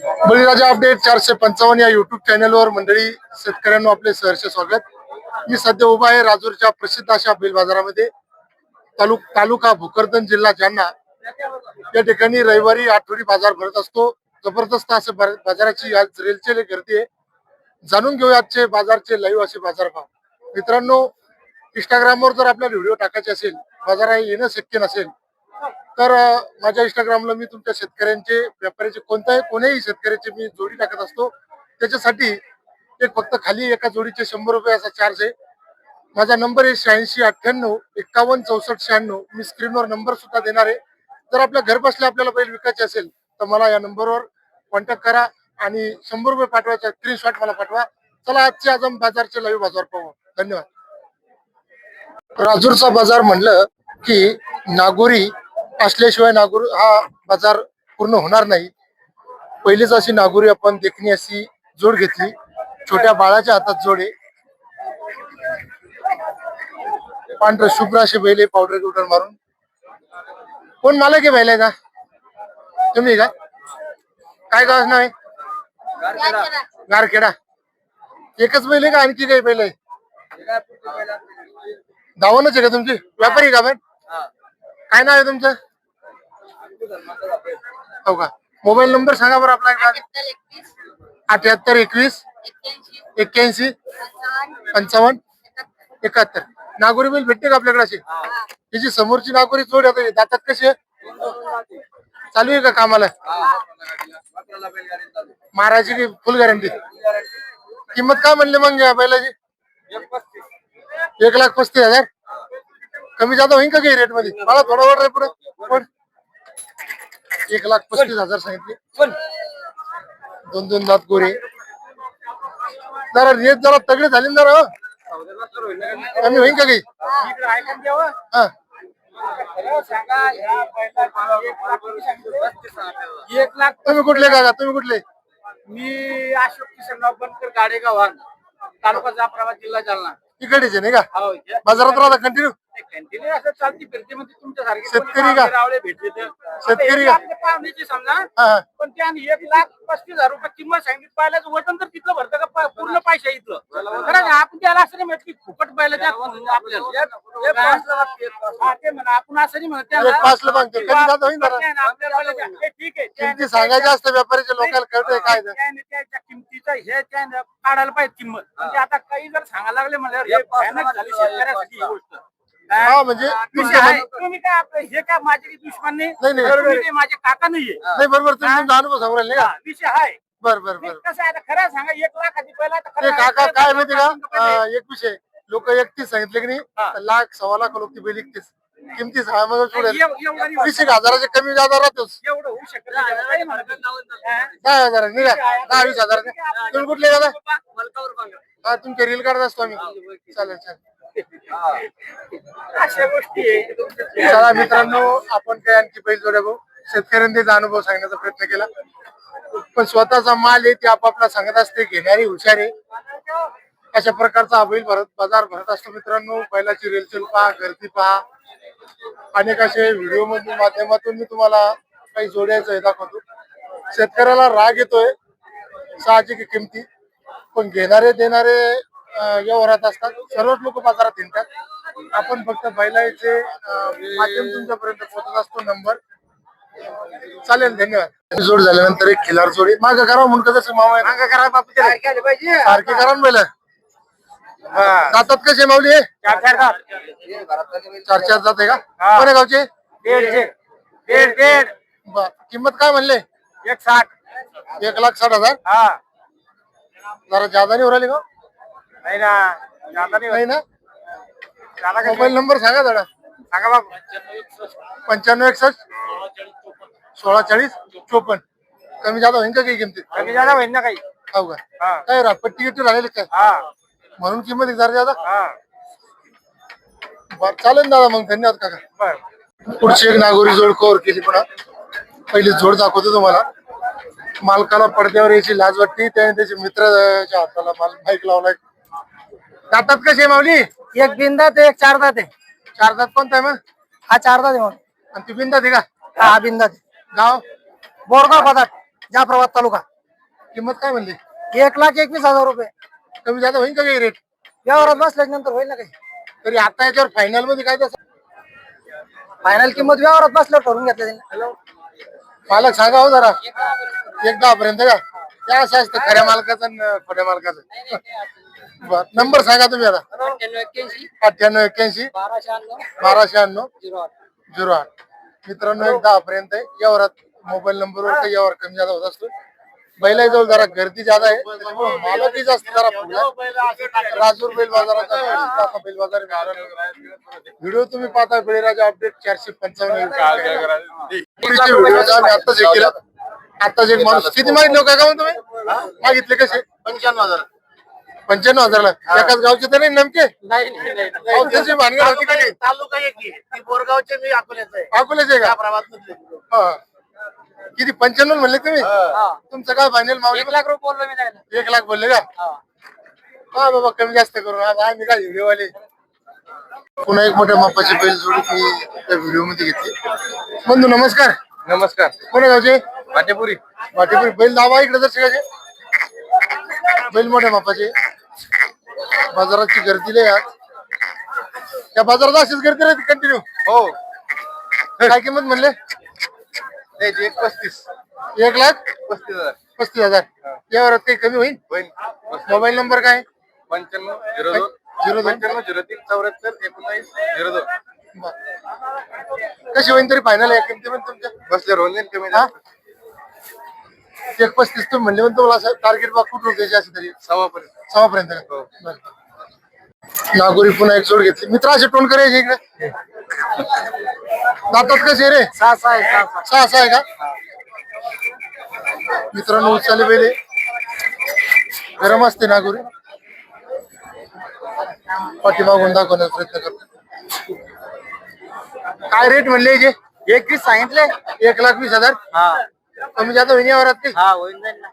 बळीराजा update 455 या YouTube चॅनलवर मंडळी शेतकऱ्यांना आपले सहर्ष स्वागत. मी सध्या उभा आहे राजूरच्या प्रसिद्ध अशा बैल बाजारामध्ये. तालुका भोकरदन, जिल्हा जालना या ठिकाणी रविवारी आठवडी बाजार भरत असतो. जबरदस्त असं बाजाराची आज रेलचेल गर्दी आहे. जाणून घेऊया आजचे बाजारचे लाईव्ह असे बाजारभाव. मित्रांनो, इंस्टाग्रामवर जर आपल्याला व्हिडिओ टाकायचे असेल, बाजारात येणं शक्य नसेल तर माझ्या इंस्टाग्रामला मी तुमच्या शेतकऱ्यांचे, व्यापाऱ्याचे, कोणत्याही शेतकऱ्याचे मी जोडी टाकत असतो. त्याच्यासाठी एक फक्त खाली एका जोडीचे 100 रुपये असा चार्ज आहे. माझा नंबर आहे 8698516496. मी स्क्रीनवर नंबर सुद्धा देणार आहे. जर आपल्या घर बसल्या आपल्याला बैल विकायचे असेल तर मला या नंबरवर कॉन्टॅक्ट करा आणि 100 रुपये पाठवायचा स्क्रीनशॉट मला पाठवा. चला आजचे आजम बाजारचे लाईव्ह बाजार पाहू. धन्यवाद. राजूरचा बाजार म्हणलं की नागोरी असल्याशिवाय नागोरी हा बाजार पूर्ण होणार नाही. पहिलीच अशी नागोरी आपण देखणी अशी जोड घेतली. छोट्या बाळाच्या हातात जोड आहे. पांढरे शुभ्र असे बैल, पावडर गिवडर मारून. कोण मालक आहे बैलाचा? तुम्ही का? काय गावाचं नाव आहे? गारखेडा. एकच बैल आहे का आणखी काही बैल आहे? दावणच आहे का तुमची? व्यापारी का पण? काय नाव आहे तुमचं? हो का? मोबाईल नंबर सांगा बरं आपला. 78 21 81 55 71. नागोरी बैल भेटते का आपल्याकडे अशी? त्याची समोरची नागोरी जोड आहे. दातात कशी आहे? चालू आहे का कामाला? महाराजी की फुल गॅरंटी? किंमत काय म्हणले मग या बैलाची? 1,35,000. कमी जादा होईल का काही रेट मध्ये? मला थोडा वर पुढे. 1,35,000 सांगितले. दोन दात गोरे. जरा रेट जरा तगडे झाले ना जरा. कमी होईल का काही? हा. तुम्ही कुठले काका? तुम्ही कुठले? मी अशोक किशनराव बनकर, गाडेगाव, तालुका जाफराबाद, जिल्हा जालना. इकडेच आहे नाही का? बाजारात राहता कंटिन्यू? कंटिन्यू असं चालती फिरते म्हणजे तुमच्यासारखे शेतकरी का? रावळे भेटले तर शेतकरी का? आपल्या पाहुण्याची समजा. हा. पण त्याने 1,35,000 रुपये किंमत सांगितली. पाहिल्याचं वजन तर तिथलं भरतं का पूर्ण पैसा इथलं? खरं आपण त्याला असं नाही म्हणत की फुकट पाहिलं त्या आपल्याला ते म्हणा. आपण असं नाही म्हणत त्याला. 1,05,000 मागतो. कमी जादा होईल जरा. ठीक आहे. किमती सांगायच्या असतं. व्यापाऱ्याच्या लोकांना कळतंय काय ते. त्याच्या किमतीचा हे त्याने काढायला पाहिजे किंमत. म्हणजे आता काही जर सांगायला लागले म्हणल्यावर हे भयानक झाली शेतकऱ्यासाठी ही गोष्ट. हा म्हणजे तुम्ही काय आपलं हे काय माझे दुश्मन नाही, माझे काका नाहीये. नाही बरोबर. तुम्ही तुमचा अनुभव सांगू राहिले का? विषय आहे. बरोबर. कसं आहे आता खरं सांगा. 1,00,000 आधी पहिला ते काका काय माहिती का? एक विषय लोक 31 सांगितले की नाही, 1,00,000 1,15,000 लोक ती बैल 31 किमती सांगा. मग 20,000 कमी जादा राहतोच. एवढं होऊ शकत नाही. 10,000 निघा. 10-20,000. तुम्ही कुठले दादा? हा, तुमचे रील काढत असतो आम्ही. चालेल. अशा गोष्टी आहे. चला मित्रांनो, आपण काय आणखी बैल जोड्या भाऊ शेतकऱ्यांनी त्याचा अनुभव सांगण्याचा प्रयत्न केला. पण स्वतःचा माल आहे ते आपापला सांगत असते. घेणारी हुशार आहे. अशा प्रकारचा हा बैल बाजार भरत असतो. मित्रांनो, बैलाची रेलचेल पहा, गर्दी पहा. अनेक असे व्हिडिओ मधून माध्यमातून मी तुम्हाला काही जोड्याचं हे दाखवतो. शेतकऱ्याला राग येतोय साहजिक किमती, पण घेणारे देणारे व्यवहारात असतात. सर्वच लोक बाजारात हिंडतात. आपण फक्त बैलाचे माध्यम तुमच्यापर्यंत पोहोचत असतो. नंबर चालेल. धन्यवाद. जोड झाल्यानंतर एक खिलार जोडी मागं करा म्हणून कसं मामा मागं करा बापू सारखे करा बैल. जातात कसे माऊली? 4 दात. 4 जात आहे का? कोण्या गावचे? 1,50,000. किंमत काय म्हणले? 1,60,000. 1,60,000. हा. जरा जादा नाही उराली का? नाही ना. जाता नाही ना. जाता का? मोबाईल नंबर सांगा जरा. सांगा बाबू. 9561 164054. कमी जादा होईल का काही किमतीत? कमी जादा होईल ना काही. हो का? काय पट्टी गिट्टी राहिली काय? म्हणून किंमत जरा जादा. चालेल दादा. मग धन्यवाद काका. पुढची एक नागोरी जोड कव्हर केली. पुन्हा पहिली जोड दाखवतो तुम्हाला. मालकाला पडद्यावर यायची लाज वाटते. त्याने त्याच्या मित्राच्या हाताला बाईक लावलाय. दातात कसे माऊली? एक बिंदात, एक 4 दात आहे. 4 दात कोणता आहे मग? हा 4 दात आहे मग. आणि ती बिंदात आहे का? हा बिंदात. गाव? बोरगाव पदार्थ, जाफराबाद तालुका. किंमत काय म्हणली? 1,21,000 रुपये. कमी जादा होईल का काही रेट? व्यवहारात बसल्याच्या नंतर होईल ना काही. तरी आता याच्यावर फायनल मध्ये काय तसं फायनल किंमत व्यवहारात बसल्यावर ठरवून घेतलं त्यांनी. मालक सांगा हो जरा. 1,10 पर्यंत का? त्या असं असतं खऱ्या मालकाचं आणि खोट्या मालकाचं. बर नंबर सांगा तुम्ही आता. 9881 1296 08. मित्रांनो 1,10 पर्यंत आहे. यावरात मोबाईल नंबरवर काही यावर कमी जादा होत असतो. बैला जवळ जरा गर्दी जादा आहे त्याच्यामुळे मालकही जास्त जरा राजूर बैल बाजाराचा बैल बाजार व्हिडिओ तुम्ही पाहता बळीराजा अपडेट 455 व्हिडिओ आताच हे केलं. आताच एक माणूस किती मागितले काय का मग तुम्ही मागितले कसे? 95,000. 95,000ला एकाच गावचे तर नाही नेमके? त्याची भानगड होती का? तालुका एक बोरगावचे मी अकोल्याचे अकोल्याचे का? हा. किती 95 म्हणले तुम्ही? तुमचं काय फायनल मावली? 1,00,000 रुपये बोललो मी त्याला. 1,00,000 बोलले का? हा बाबा कमी जास्त करू आम्ही काय व्हिडिओ वाले. पुन्हा एक मोठ्या मापाची बैल जोडी मी त्या व्हिडिओ मध्ये घेतली. बंधू नमस्कार. नमस्कार. कोण्या गावचे? वाटेपुरी. वाटेपुरी. बैल दावा इकडे जर शिकायचे बैल मोठ्या मापाचे. बाजाराची गर्दी लय आज. त्या बाजारात अशीच गर्दी राहते कंटिन्यू. हो. काय किंमत म्हणले? 1,35,000. 1,35,000. यावर काही कमी होईल? मोबाईल नंबर काय? 95 02 03 74 19 02. कशी होईल तरी फायनल आहे किमतीमध्ये तुमच्या? बसले रोल कमी. 1,35 तुम्ही म्हणले पण तुम्हाला असं टार्गेट बा कुठून द्यायची असेल तरी 6 पर्यंत. नागोरी पुन्हा एक जोड घेतली. मित्र असे टोन करायचे इकडे दातात कसे रे? 6 आहे. 6 आहे का? मित्रांनो उचलले बेले गरम असते नागोरी. पाठीमागून दाखवण्याचा प्रयत्न करतो. काय रेट म्हणले जे? 21 सांगितले. 1,20,000. कमी जाता होईल यावर ते? होईल जाईल ना.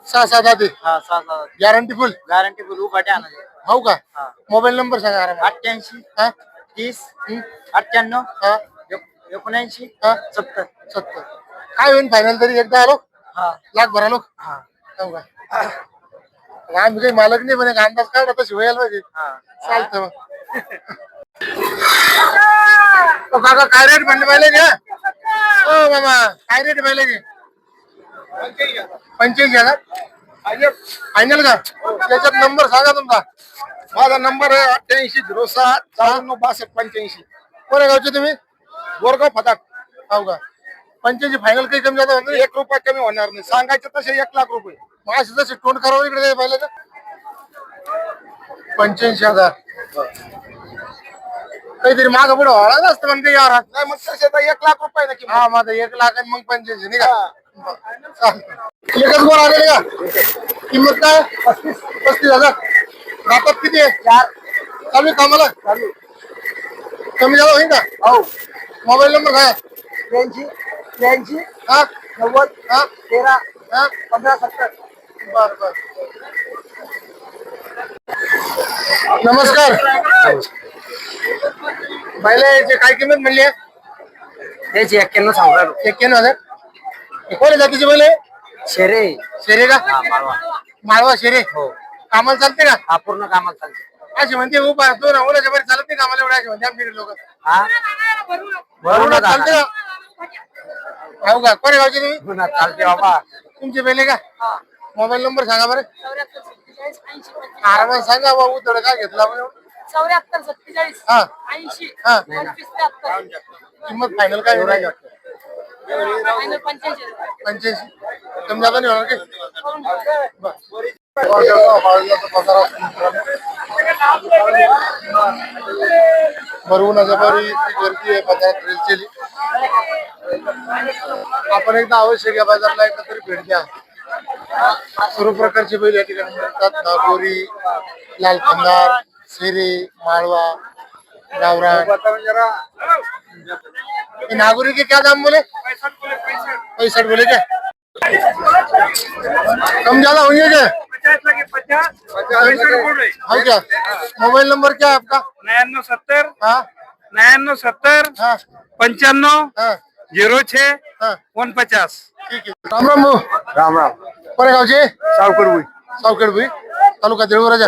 6 दाते 6 गॅरंटी फुल. गॅरंटी बोलू पाट्या आणायचे. हो का? मोबाईल नंबर सांगा. 88 हा 30 98 हा 79 हा 70. 70. काय होईल फायनल तरी? एकदा आलो लाख भरा लोक. हो का? आम्ही काही मालक नाही म्हणे अंदाज काढला तशी व्हायला पाहिजे. चालतं मग. काका काय रेट म्हणले पाहिले घ्या. हो मामा काय रेट पाहिले घे? 85,000 फायनल का? त्याच्यात नंबर सांगा तुमचा. माझा नंबर आहे 88 06 94 62 85. कोण्या गावचे तुम्ही? बोरगाव फटाक. हो का? 85 फायनल काही कमी जाता म्हणतो? 1 रुपया कमी होणार नाही. सांगायचं तसे 1,00,000 रुपये. मग असे जसे टोन करावं इकडे पाहिलं का? 85,000 काहीतरी मागं पुढे व्हायला असतं म्हणते यार. नाही मग तसे तर 1,00,000 रुपये ना किंमत. हा माझा 1,00,000 आणि मग 85 नाही का? चालतं. एकच गोळ आलेले का? किंमत काय? 35,000. दातात किती आहे? 4. चालू आहे कामाला? कमी झाला होईल का? हो. मोबाईल नंबर काय? 83 हा 90 हा 13 हा 15 70. बर. नमस्कार. बैलाचे काय किंमत म्हणली आहे? त्याची 91 सांगू राहिलो. 91,000. कोणत्या जातीचे बैल आहे? शेरे. शेरे का? माळवा. माळवा शेरे. हो. कामाला चालते का? हा पूर्ण कामात चालते. अशी म्हणते उभा 2 ओलाच्या बरी चालत नाही कामाला एवढ्या अशी म्हणते आमचे लोक. हा भरून चालते का? हो का? कोण्या गावचे तुम्ही? पुन्हा चालते बाबा. तुमचे बैल आहे का? मोबाईल नंबर सांगा बरं. आरामात सांगा बाबू थोडं काय घेतला आपण. 74 47 हा 80 हा 25 73. किंमत फायनल काय होईल? फायनल 85. 85. कमी जाता नाही होणार काही? भरवून बरी गर्दी आहे बाजारात रेलचेली. आपण एकदा अवश्य या बाजारला एकदा तरी भेट द्या. सर्व प्रकारचे बैल या ठिकाणी मिळतात. नागोरी, लाल खंदार, शेरे, माळवा, गावरान. ये नागोरी के क्या दाम बोले? 65 बोले क्या? कम ज्यादा होंगे क्या? 50 हाँ क्या? मोबाइल नंबर क्या है आपका? 99 70 हाँ 99 70 हाँ 95 हाँ 06 हा 49. ठीक आहे. राम राम भाऊ. राम राम. कोण्या गावचे? सावकर भुई. सावखेड भुई तालुका देऊळराजा.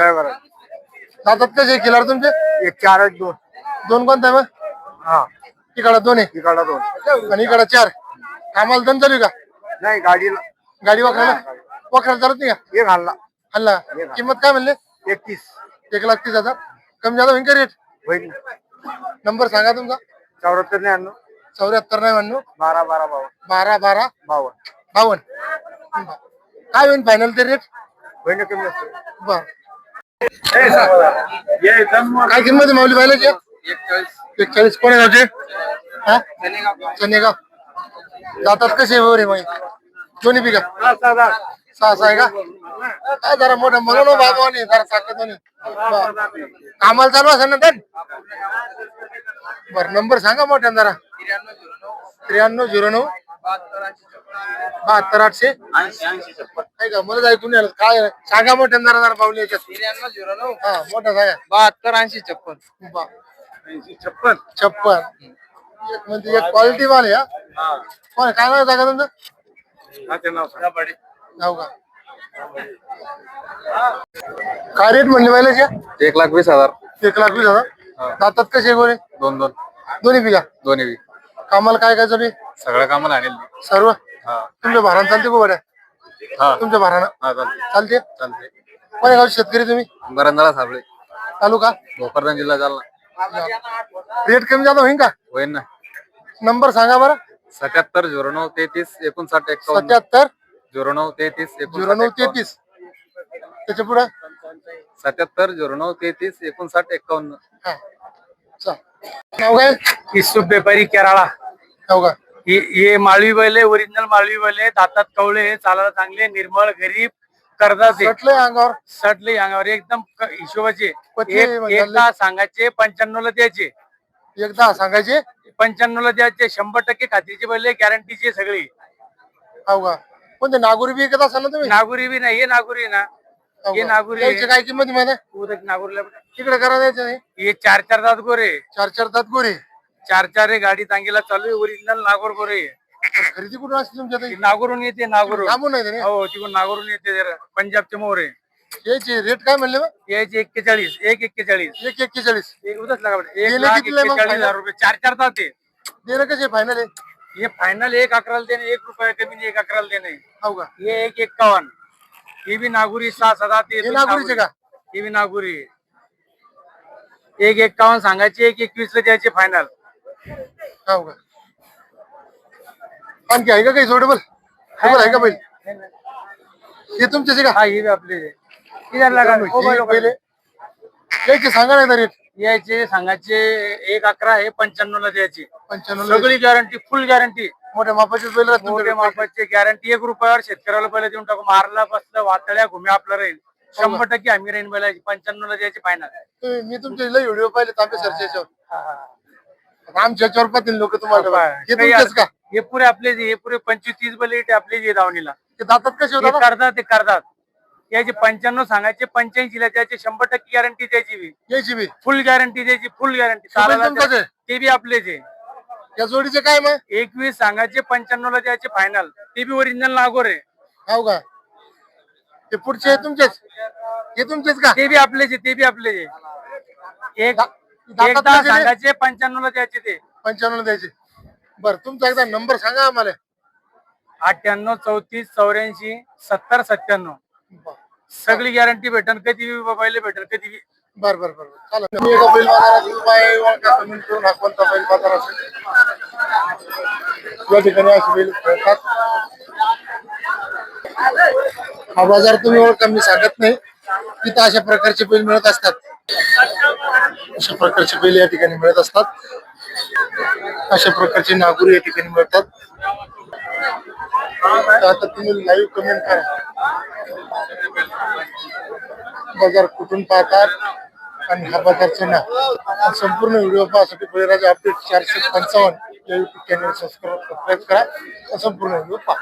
जातात कसे किल्लार तुमचे? एक 4 2. दोन कोणत्या मग? हा इकडा दोन आहे इकडला 2. आणि इकडा 4. कामाला दम चालू आहे का? नाही गाडीला गाडी वाकरायला वाकरायला चालत नाही का? एक हल्ला हल्ला किंमत काय म्हणले? 31 1,30,000. कमी झाला होईन का रेट? होईल. नंबर सांगा तुमचा. 74 99 74 नाही म्हणू 12 12 52 12 12 52. 52. काय होईल फायनल ते रेट? होईल ना कमी असते. बर काय किंमत आहे माऊली पाहिल्याची? 41. कोण्या गावचे? हा चनेगाव. जातात कसे रे मग? दोन्ही पिका 6 आहे का? काय जरा मोठं म्हणून बाबा नाही जरा साखर नाही. कामाला चालू असेल ना तर? बर नंबर सांगा मोठ्या जरा. 9309 72 800 काय का मला ऐकून आलं काय सांगा मोठ्या जरा जरा पावली याच्यात. 9309 हा मोठा सांगा. 72 80 56. 56. 56. म्हणजे एक क्वालिटी माल आहे. हा कोण काय नाव सांगा तुमचं? नाव का? काय रेट म्हणले पाहिजे? 1,20,000. 1,20,000. जातात कसे गोरे? 2 दोन्ही पिका. दोन्ही बी. कामाला काय काय चालू आहे? सगळ्या कामाला आणेल. सर्व हा तुमच्या भारानं चालते का बऱ्या? हा तुमच्या भारानं हा चालते चालते? चालते. कोण्या गावचे शेतकरी तुम्ही? बरंदाळा साबळे तालुका भोकरदन जिल्हा जालना. रेट कमी जादा होईन का? होईल ना. नंबर सांगा बरं. 77 09 33 59 51. 77 09 33 09 33. त्याच्या पुढे 77 09 33 59 51. हा चल. नाव काय? इसू व्यापारी केराळा. नाव का? हे माळवी बैल आहे, ओरिजिनल माळवी बैल आहे. दातात कवळे, चालायला चांगले, निर्मळ, गरीब, कर्जाचे, सटलंय अंगावर. सटले अंगावर एकदम हिशोबाचे. पत्नी म्हणजे एकदा सांगायचे 95 ला द्यायचे. एकदा सांगायचे 95 ला द्यायचे. 100% खात्रीची बैल गॅरंटीची सगळी. हो का? कोणते नागोरी बी एकदा असाल ना तुम्ही? नागुरी बी नाही, हे नागुरी ना, हो हे का? नागुरी त्याची काय किंमत आहे माहिती आहे? उदक नागुरीला तिकडे करा द्यायचं नाही. हे 4 दात गोरे, 4 दात गोरे. 4 गाडी चांगलीला चालू आहे. ओरिजिनल नागोर गोरे. खरेदी कुठून असते तुमच्या ताई? नागोरून येते, नागोरून. थांबून नाही त्याने. हो तिकडून नागोरून येते जरा. पंजाबचे मोरे याचे रेट काय म्हणले मग? यायचे 41. 1,41. 1,41. एक उदच लागा गेले कितीला मग 1,41,000 रुपये. 4 दात आहे. देणं कसे फायनल आहे? हे फायनल 1,11 देणे, 1 रुपया कमी नाही, 1,11 देणे. हो का? हे 1,51. हे बी नागुरी 6 दात हे नागोरीचे का? हे बी नागुरी. 1,51 सांगायचे, 1,21 ला द्यायचे फायनल. हो का? आणखी आहे का काही जोडेबल? आहे का बैल? हे तुमच्याचे का? हा हे बी आपले किती लागा पहिले यायचे सांगा नाही रेट. यायचे सांगायचे 1,11 आहे, 95 ला द्यायचे. 95 सगळी गॅरंटी, फुल गॅरंटी. मोठ्या मापाचे बैल आहेत मोठे तुमच्याकडे. मापाची गॅरंटी. 1 रुपयावर शेतकऱ्याला पहिले देऊन टाकू. मारला बसलं वातळ्या घुम्या आपलं राहील. 100% आम्ही राहील बैलाची. 95 ला द्यायचे फायनल. मी तुमचे लय व्हिडिओ पाहिले तांबे सरच्यावर. आमच्या याच्यावर पाहतील लोक तुम्हाला. हे तुमचेच का? हे पुरे आपले हे पुरे 25-30 बैल आपले जे दावणीला ते दातात कसे हे होतात? करतात, ते करतात. याचे 95 सांगायचे, 85 ला द्यायचे. 100% गॅरंटी द्यायची बी. यायची बी फुल गॅरंटी द्यायची, फुल गॅरंटी. तुमचंच आहे? ते बी आपलेच आहे. या जोडीचे काय मग? 21 सांगायचे, 95 ला द्यायचे फायनल. ते बी ओरिजिनल नागोर आहे. हो का? ते पुढचे तुमचेच? हे तुमचेच का? ते बी आपलेच आहे, ते बी आपलेच आहे. दातात एकदा कसे रे? सांगायचे, 95 ला द्यायचे ते. 95 द्यायचे. बर तुमचा एकदा नंबर सांगा आम्हाला. 98 34 84 70 97. सगळी गॅरंटी भेटन. कधी बी पहिले भेटन, कधी बी. बर बर बर चालेल. तुम्ही एका बैल बाजारात उपाय ओळखा, कमेंट करून हा कोणता बैल बाजार असेल या ठिकाणी असे बैल खेळतात. हा बाजार तुम्ही ओळखा, मी सांगत नाही. तिथं अशा प्रकारचे बैल मिळत असतात. अशा प्रकारचे बैल या ठिकाणी मिळत असतात. अशा प्रकारचे नागूर या ठिकाणी मिळतात. आता तुम्ही लाईव्ह कमेंट करा. बाजार कुठून पाहतात आणि हा बाजारचं नाव. संपूर्ण व्हिडिओ पाहण्यासाठी बळीराजा अपडेट 455 या युट्यूब चॅनल सबस्क्राईब करा. संपूर्ण व्हिडिओ पहा.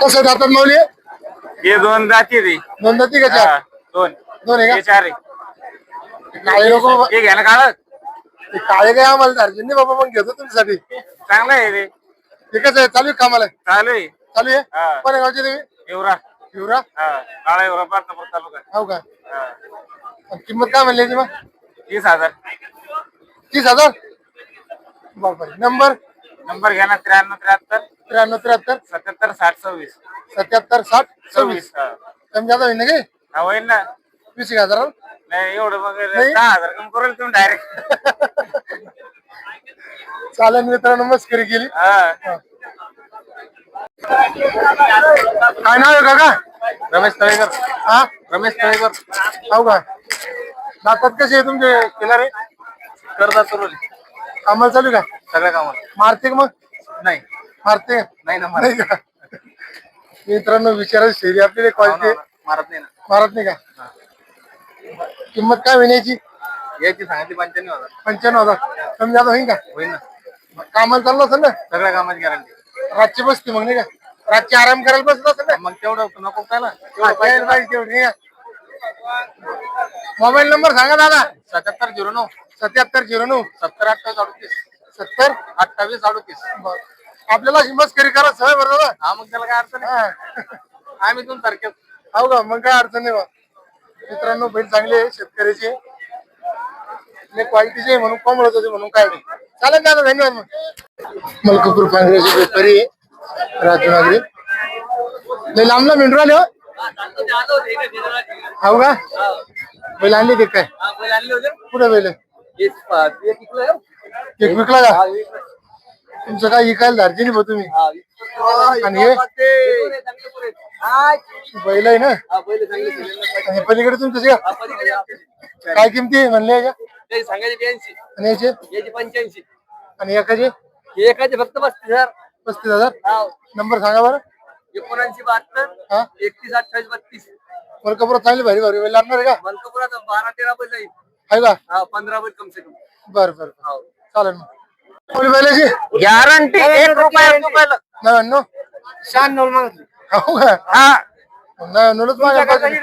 कसं जातात माऊली? हे 2 जाती रे. दोन जाती का? 4 2 दोन आहे का? 4 आहे. काही लोक हे घ्या ना काढत. ते काळे काय आम्हाला दार्जिन नाही बाबा, मग घेतो तुमच्यासाठी. चांगलं आहे रे. ते कसं आहे, चालू आहे कामाला? चालू आहे. चालू आहे. हा. कोण्या गावचे तुम्ही? एवढा हिवरा. काळा एवढा पार्टनर तालुका. हो का? आणि किंमत काय म्हणली याची मग? 30,000. 30,000. बापरे. नंबर घ्या ना 93 73 93 73 77 60 26. 77 60 26. हा. कमी जादा होईल ना काही? हा, होईल ना. 20,000. नाही एवढं मग नाही? 10,000 कमी करेल तुम्ही डायरेक्ट. चालेल मित्रांनो, मस्करी केली. काय नाव आहे काका? रमेश तळेकर. हा, रमेश तळेकर. हो का? दातात कसे आहे तुमचे केलारे? करतात तुरवली कामाला चालू आहे का? सगळ्या कामाला. मारते का मग? नाही मारते नाही ना नाही का? मित्रांनो विचारायची शैली आपली क्वालिटी मारत नाही ना. मारत नाही का? किंमत काय होण्याची? याची सांगितली 95,000. 95,000. कमी जादा होईल का? होईल ना. कामाला चाललो असेल ना? सगळ्या कामाची गॅरंटी. रातची बसते मग नाही का? रातची आराम करायला बसत असेल ना? मग तेवढं नको काय ना. मोबाईल नंबर सांगा दादा. 7709 7709 70 28 38. 70 28 38. आपल्याला मस्करी करा सवय बरं दादा. हा मग त्याला काय अडचण नाही. हा. आम्ही दोन तारखेत. हो का? मग काय अडचण नाही बा. मित्रांनो बैल चांगले आहे, शेतकऱ्याचे क्वालिटीचे म्हणून कम मिळत होते म्हणून काय नाही. चालेल दादा, धन्यवाद. मग मलकापूर पांढऱ्याचे व्यापारी राजनागरी लय लांबला मेंढरू आले. हो का? बैल आणले ते काय? कुठे बैल? एक विकला का? तुमचं काय इकायला दार्जिनी बा तुम्ही? आणि हे बैल आहे ना? आणि पलीकडे तुमचं काय किमती म्हणले याच्या? सांगायचे 82. आणि याचे? याची 85. आणि एकाचे? एकाचे फक्त 35,000. 35,000. नंबर सांगा बरं. 79 हा, 72 31 28 32. मलकापुरात चांगली भारी भारी बैल लागणार आहे का? मलकापुरात 12-13 बैल जाईल. आहे का? हा, 15 बैल कम से कम. बरं बरं चालेल. मग कोणी बैलाची गॅरंटी 1 रुपया. 99. 96 मागितली. हो का? हा 99च मागा पाहिजे.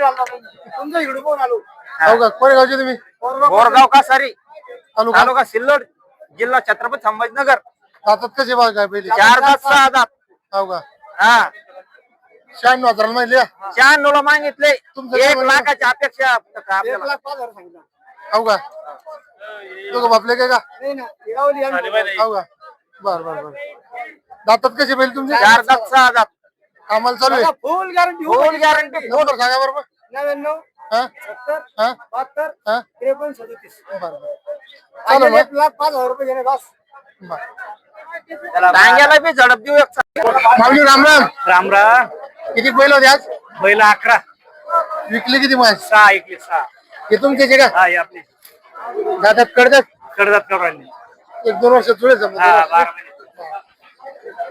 तुमचा इकडे कोण आलो? हो का? कोणी गावचे तुम्ही? बोरगाव कासारी तालुका? तालुका सिल्लोड जिल्हा छत्रपती संभाजीनगर. दातात कसे बघा काय पहिले? 4 दात 6 दात. हो का? हा 96,000 माहिती? 96 मागितले. तुमचं 1 काय लाखाची अपेक्षा आपल्याला. 1,05,000 सांगितलं. हो का? तो का बापले काय का? नाही ना, हिरावली आम्ही. हो का? बर बर बर. दातात कसे बैल तुमचे? 4 दात 6 दात. कामाला चालू आहे? फुल गॅरंटी. फुल गॅरंटी. नंबर सांगा बरं मग. 99 हा 70 हा 72 हा 53 37. बरं बरं. चालेल मग. 1,05,000 रुपये घेणे बस. बरं. डांग्याला बी झडप देऊ एक. माऊली राम राम. राम राम. किती बैल होते आज? बैल 11. विकले किती मास? 6 ऐकले 6. हे तुमचे का? हा हे आपली दातात कडतात? कडदात करून. 1-2 वर्ष जुळे हा समजा. 12 महिने.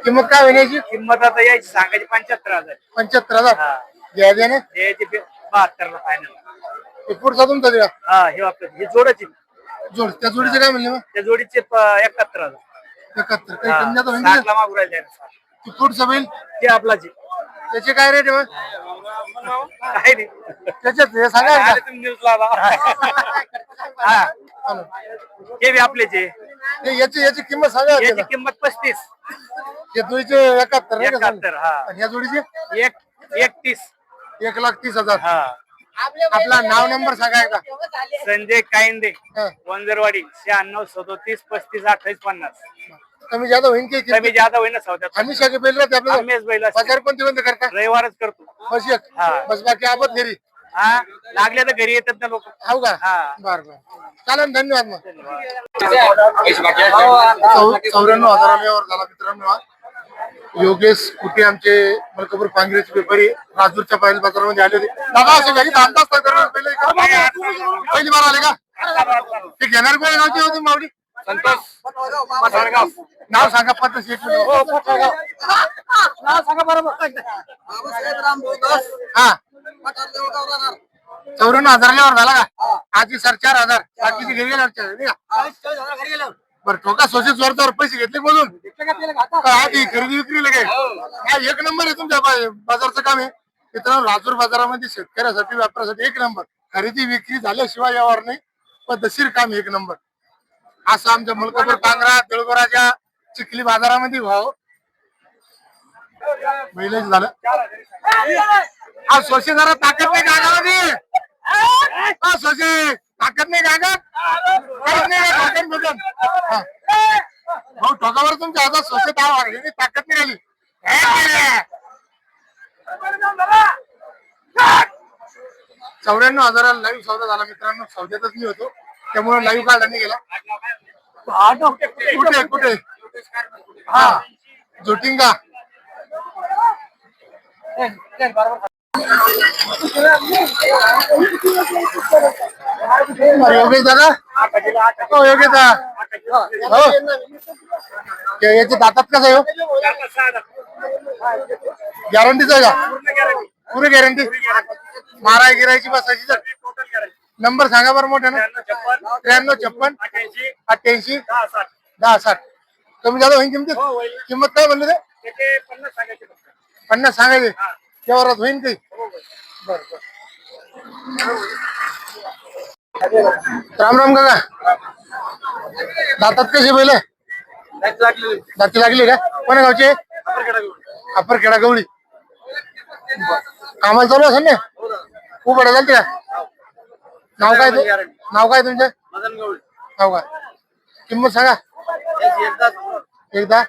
किंमत काय होण्याची? किंमत आता यायची सांगायची 75,000. 75,000. हा घ्या द्या ना. यायची 72 ला फायनल. हे पुढचा तुमचा दिला हा हे आपलं हे जोडाची. जोड. त्या जोडीचे काय म्हणले मग? त्या जोडीचे 71,000. 71. काही कमी जाता होईल का? 60 ला मागू राहिले. ते पुढचा बैल ते आपलाची त्याचे काय रेट आहे मग? काय नाही. त्याच्यात हे सांगा एकदा. आले तुम्ही न्यूजला हा चालेल. हे बी आपलेचे. हे याची किंमत सांगा याची त्याला. किंमत 35. हे जोडीचे 71 नाही का? 71. हा आणि या जोडीचे 31. 1,30,000. हा आपला नाव नंबर सांगा एकदा. संजय कायंदे हा. वंजरवाडी 96 37 35 28 50. कमी जादा होईल की कमी जादा होईना सौद्यात. हमेशा के बैल राहते आपल्याला. आम्हीच बैल असते. बाजार कोणते कोणते करता? रविवारच करतो. बस एक. हा. बस बाकी आपण घरी. हा लागले तर घरी येतात ना लोक. हो का? हा. बर बर. चालेल, धन्यवाद मग. हो, 94,000 यावर झाला मित्रांनो. हा. योगेश कुठे आमचे मलकापूर पांगरेचे व्यापारी राजूरच्या पाहिल बाजारामध्ये आले होते. दादा असे घरी धानताच पहिले का? पहिली बार आले का? ते घेणार कोण गावचे होते मावडी? संतोष नाव सांगा. 5 एक मिनिट. नाव सांगा बरोबर. हा 94,000 यावर झाला का? आधी सर 4,000 बाकीचे घरी गेल्यावर नाही का? 40,000 घरी गेलो. बरं ठोका सोशल जोरदार पैसे घेतले बोलून. आधी खरेदी विक्री लगे. हा एक नंबर आहे तुमच्या बाजारचं काम आहे. मित्रांनो राजूर बाजारामध्ये शेतकऱ्यासाठी व्यापारासाठी एक नंबर. खरेदी विक्री झाल्याशिवाय यावर नाही. पद्धतशीर काम एक नंबर. असं आमच्या मुलकापूर पांगरा तिळगोराच्या चिखली बाजारामध्ये भाव बैलच झालं. हा सोशे जरा ताकद नाही गागामध्ये. हा सोशे ताकद नाही गागात. ताकद नाही का ठोकन बिकन. हा. भाऊ ठोकावर तुमच्या हातात सोशे ताव आहे ताकद नाही आली. 94,000 लाईव्ह सौदा झाला मित्रांनो. सौद्यातच मी होतो त्यामुळे लाईव्ह काढला नाही गेला. कुठे कुठे हा जोटिंगा योगेश दादा हो योगेश दादा हो याच्या दातात कसं आहे हो गॅरंटीच आहे का पुरी गॅरंटी माराय गिरायची बसायची तर नंबर सांगा बरं मोठ्या ना 9356 88 1060 कमी जादा होईल किंमत काय म्हणले ते 50 सांगायचे तेवढाच होईल काही बरं राम राम काका दातात कशी बैल दाती लागली का कोणा गावचे अप्परखेडा गवळी कामाला चालू असेल ना खूप बडा चालते का नाव काय तुमचं नाव काय किंमत सांगा एकदा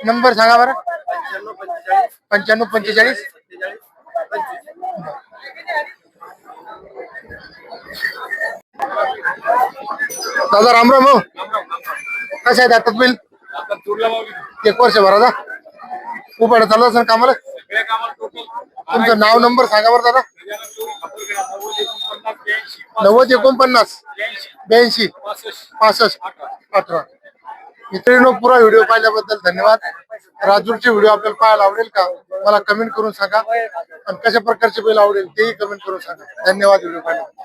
नंबर सांगा बरं 95 45 दादा राम राम हो कसं आहे दातात बिल 1 वर्ष भराचा खूप बडा चालू असेल कामाला तुमचं नाव नंबर सांगा बरं दादा 90 49 82 65 18 मित्रांनो पुरा व्हिडिओ पाहिल्याबद्दल धन्यवाद. राजूरचे व्हिडिओ आपल्याला पाहायला आवडेल का मला कमेंट करून सांगा आणि कशा प्रकारचे बैल आवडेल तेही कमेंट करून सांगा. धन्यवाद व्हिडिओ पाहिल्याबद्दल.